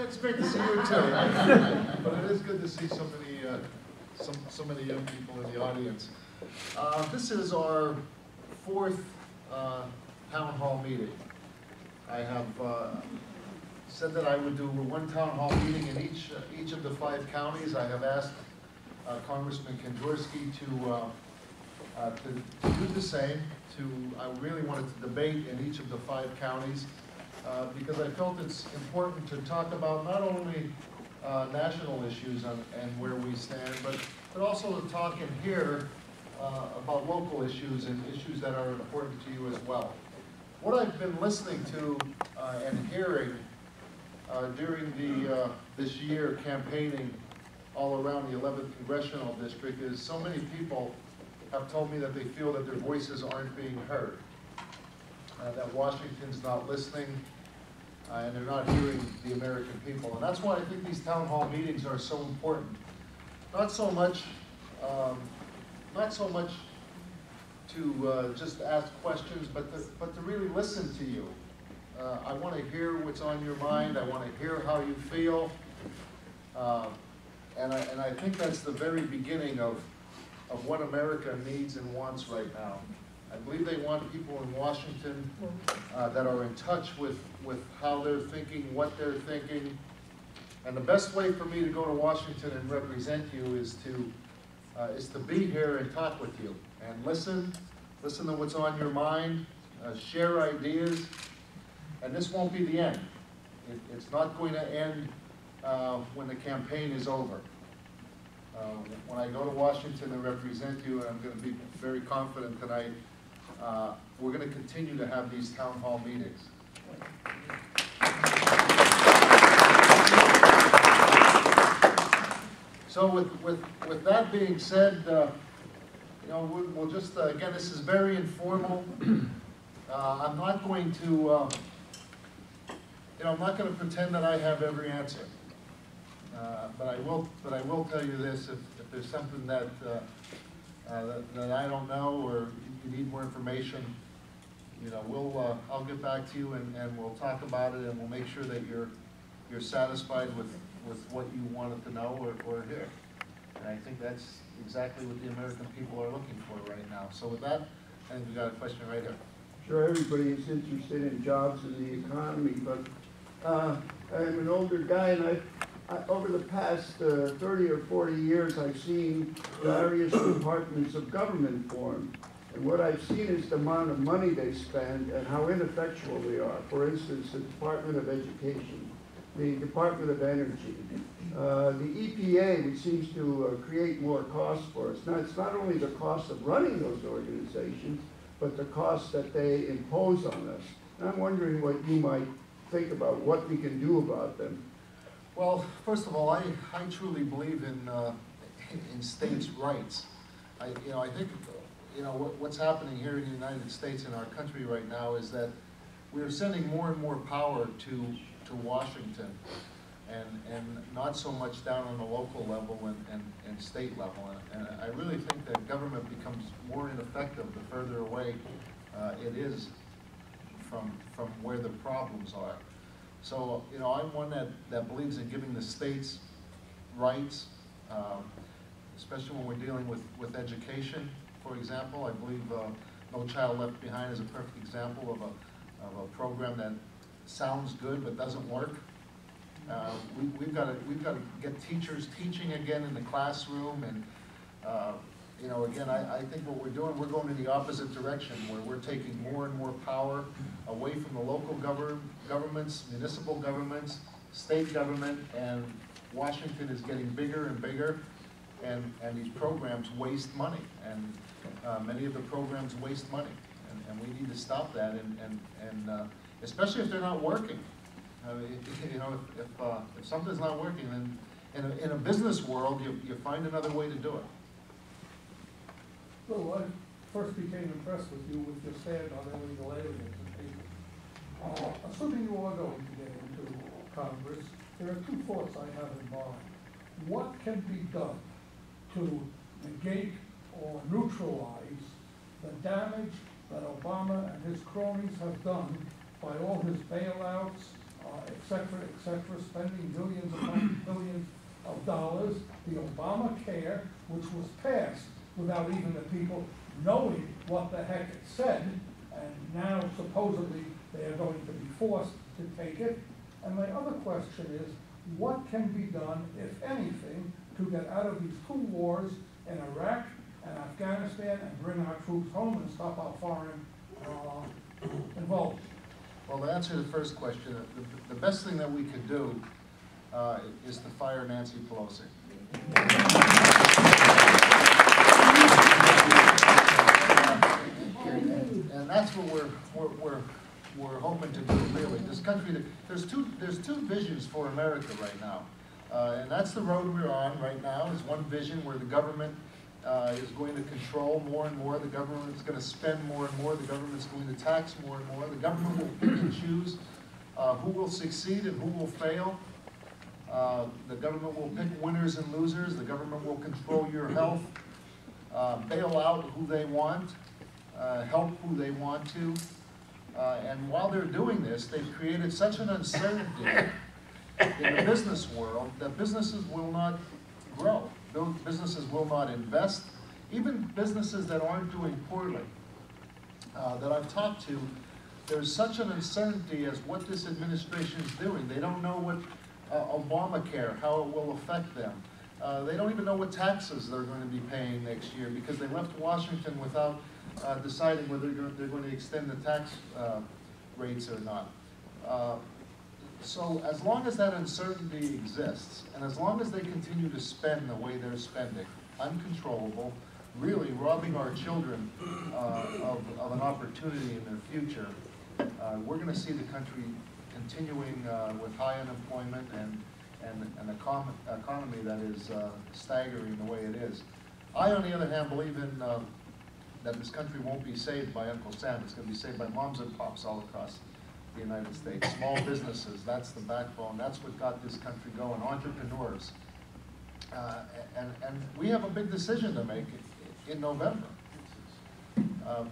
it's great to see you too. But it is good to see so many young people in the audience. This is our fourth town hall meeting. I have said that I would do one town hall meeting in each of the 5 counties. I have asked Congressman Kandrowski to do the same. I really wanted to debate in each of the 5 counties because I felt it's important to talk about not only national issues and where we stand, but also to talk in here about local issues and issues that are important to you as well. What I've been listening to and hearing during this year campaigning all around the 11th Congressional District is so many people have told me that they feel that their voices aren't being heard, that Washington's not listening, and they're not hearing the American people. And that's why I think these town hall meetings are so important. Not so much to just ask questions, but to really listen to you. I want to hear what's on your mind. I want to hear how you feel. And I think that's the very beginning of what America needs and wants right now. I believe they want people in Washington that are in touch with how they're thinking, what they're thinking. And the best way for me to go to Washington and represent you is to be here and talk with you and listen to what's on your mind, share ideas. And this won't be the end. It's not going to end when the campaign is over. When I go to Washington and represent you, and I'm going to be very confident tonight, we're going to continue to have these town hall meetings. So with that being said, we'll just, again, this is very informal. I'm not going to, I'm not going to pretend that I have every answer. But I will tell you this: if there's something that I don't know, or you need more information, I'll get back to you and we'll talk about it, and we'll make sure that you're satisfied with what you wanted to know or hear. And I think that's exactly what the American people are looking for right now. So with that, I think we got a question right here. Sure, everybody is interested in jobs and the economy, but I'm an older guy, and over the past 30 or 40 years, I've seen various departments of government formed. And what I've seen is the amount of money they spend and how ineffectual they are. For instance, the Department of Education, the Department of Energy, the EPA, which seems to create more costs for us. Now, it's not only the cost of running those organizations, but the costs that they impose on us. And I'm wondering what you might think about what we can do about them. Well, first of all, I truly believe in states' rights. I think what's happening here in the United States in our country right now is that we're sending more and more power to Washington, and not so much down on the local level and state level. And I really think that government becomes more ineffective the further away it is from where the problems are. So, I'm one that believes in giving the states rights, especially when we're dealing with education, for example. I believe No Child Left Behind is a perfect example of a program that sounds good but doesn't work. We've got to get teachers teaching again in the classroom, and again, I think what we're doing, we're going in the opposite direction, where we're taking more and more power away from the local governments, municipal governments, state government, and Washington is getting bigger and bigger, and these programs waste money, and many of the programs waste money, and we need to stop that, and especially if they're not working. I mean, if something's not working, then in a business world, you find another way to do it. Well, I first became impressed with you with your stand on illegal aliens and people. Assuming you are going to get into Congress, there are 2 thoughts I have in mind. What can be done to negate or neutralize the damage that Obama and his cronies have done by all his bailouts et cetera, spending billions upon billions of dollars. The Obamacare, which was passed without even the people knowing what the heck it said, and now supposedly they are going to be forced to take it. And my other question is, what can be done, if anything, to get out of these two wars in Iraq and Afghanistan and bring our troops home and stop our foreign involvement? Well, to answer the first question, the best thing that we could do is to fire Nancy Pelosi. And that's what we're hoping to do, really. This country, there's two visions for America right now. And that's the road we're on right now, is one vision where the government is going to control more and more, the government is going to spend more and more, the government's going to tax more and more, the government will pick and choose who will succeed and who will fail. The government will pick winners and losers, the government will control your health, bail out who they want, help who they want to. And while they're doing this, they've created such an uncertainty in the business world that businesses will not grow. Businesses will not invest. Even businesses that aren't doing poorly, that I've talked to, there's such an uncertainty as what this administration is doing. They don't know what Obamacare, how it will affect them. They don't even know what taxes they're going to be paying next year because they left Washington without deciding whether they're going to extend the tax rates or not. So as long as that uncertainty exists, and as long as they continue to spend the way they're spending, uncontrollable, really robbing our children of an opportunity in their future, we're going to see the country continuing with high unemployment and an economy that is staggering the way it is. I, on the other hand, believe in that this country won't be saved by Uncle Sam. It's going to be saved by moms and pops all across the United States. Small businesses, that's the backbone. That's what got this country going. Entrepreneurs. And we have a big decision to make in November.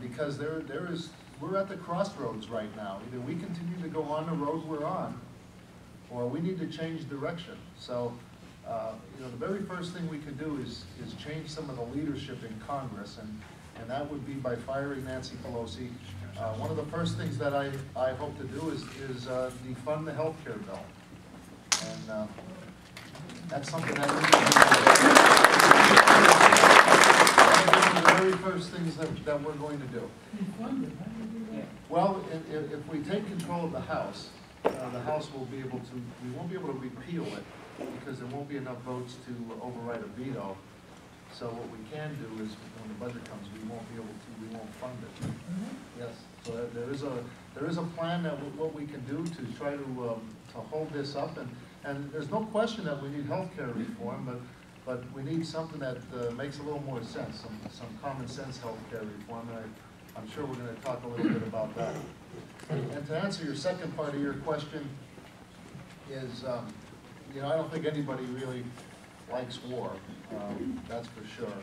Because we're at the crossroads right now. Either we continue to go on the road we're on, or we need to change direction. So, the very first thing we could do is change some of the leadership in Congress, and that would be by firing Nancy Pelosi. One of the first things that I hope to do is defund the health care bill. And that's something that one of the very first things that we're going to do. Well, if we take control of the House will be able to, we won't be able to repeal it because there won't be enough votes to override a veto. So what we can do is, when the budget comes, we won't fund it. Yes. So there is a plan that what we can do to try to hold this up, and there's no question that we need health care reform, but we need something that makes a little more sense, some common sense health care reform. And I'm sure we're going to talk a little bit about that. And to answer your second part of your question is, I don't think anybody really likes war, that's for sure.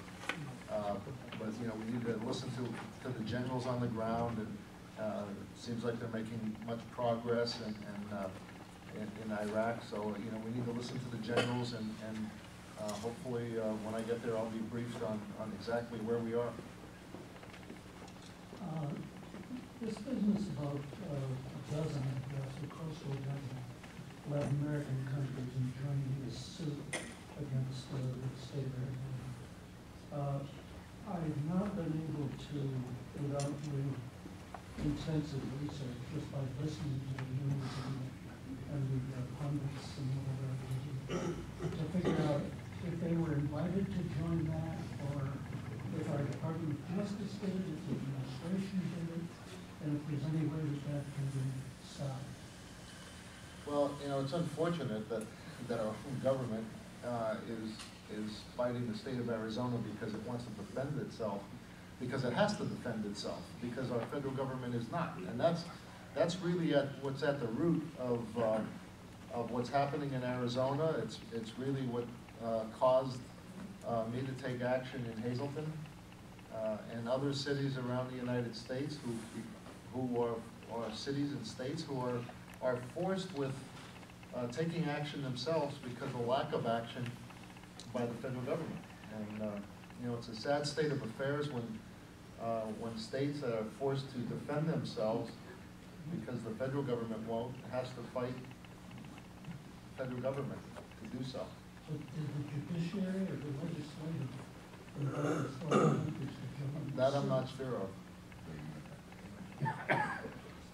But we need to listen to the generals on the ground, and it seems like they're making much progress in Iraq. So we need to listen to the generals, and hopefully when I get there, I'll be briefed on exactly where we are. This business about a dozen, I guess, or close to a dozen Latin American countries in joining this suit against the state of Arizona. I've not been able to, without doing intensive research, just by listening to the news and the pundits and whatever, to figure out if they were invited to join that, or if our Department of Justice did it, if the administration did it, and if there's any way that can be stopped. Well, it's unfortunate that our own government is fighting the state of Arizona because it wants to defend itself, because it has to defend itself, because our federal government is not. And that's really what's at the root of what's happening in Arizona. It's really what caused me to take action in Hazleton and other cities around the United States who are cities and states who are are forced with taking action themselves because of lack of action by the federal government. And, you know, it's a sad state of affairs when states that are forced to defend themselves because the federal government won't, has to fight the federal government to do so. But did the judiciary or the legislative involve the foreign countries to join? That I'm not sure of.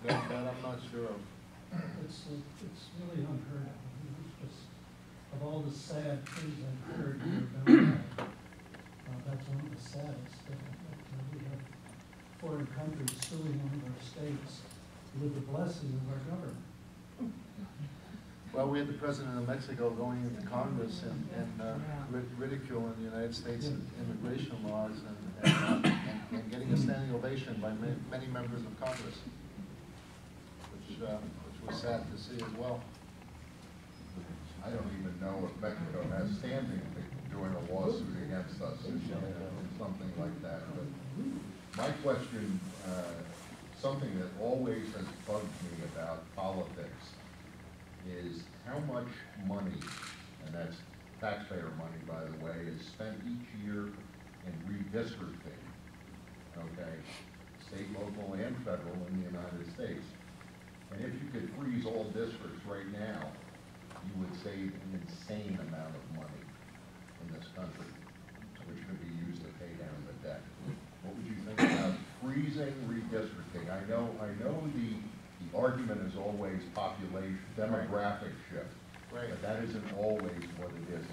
That I'm not sure of. It's really unheard of. I mean, it's just, of all the sad things I've heard here about that's one of the saddest. That we have foreign countries suing one of our states with the blessing of our government. Well, we had the president of Mexico going into Congress and ridiculing the United States immigration laws and getting a standing ovation by many members of Congress, which was sad to see as well. I don't even know if Mexico has standing to join a lawsuit against us or something like that. But my question, something that always has bugged me about politics is how much money, and that's taxpayer money, by the way, is spent each year in redistricting, okay, state, local, and federal in the United States. And if you could freeze all districts right now, you would save an insane amount of money in this country, which could be used to pay down the debt. What would you think about freezing redistricting? I know the argument is always population, demographic shift. Right. But that isn't always what it is.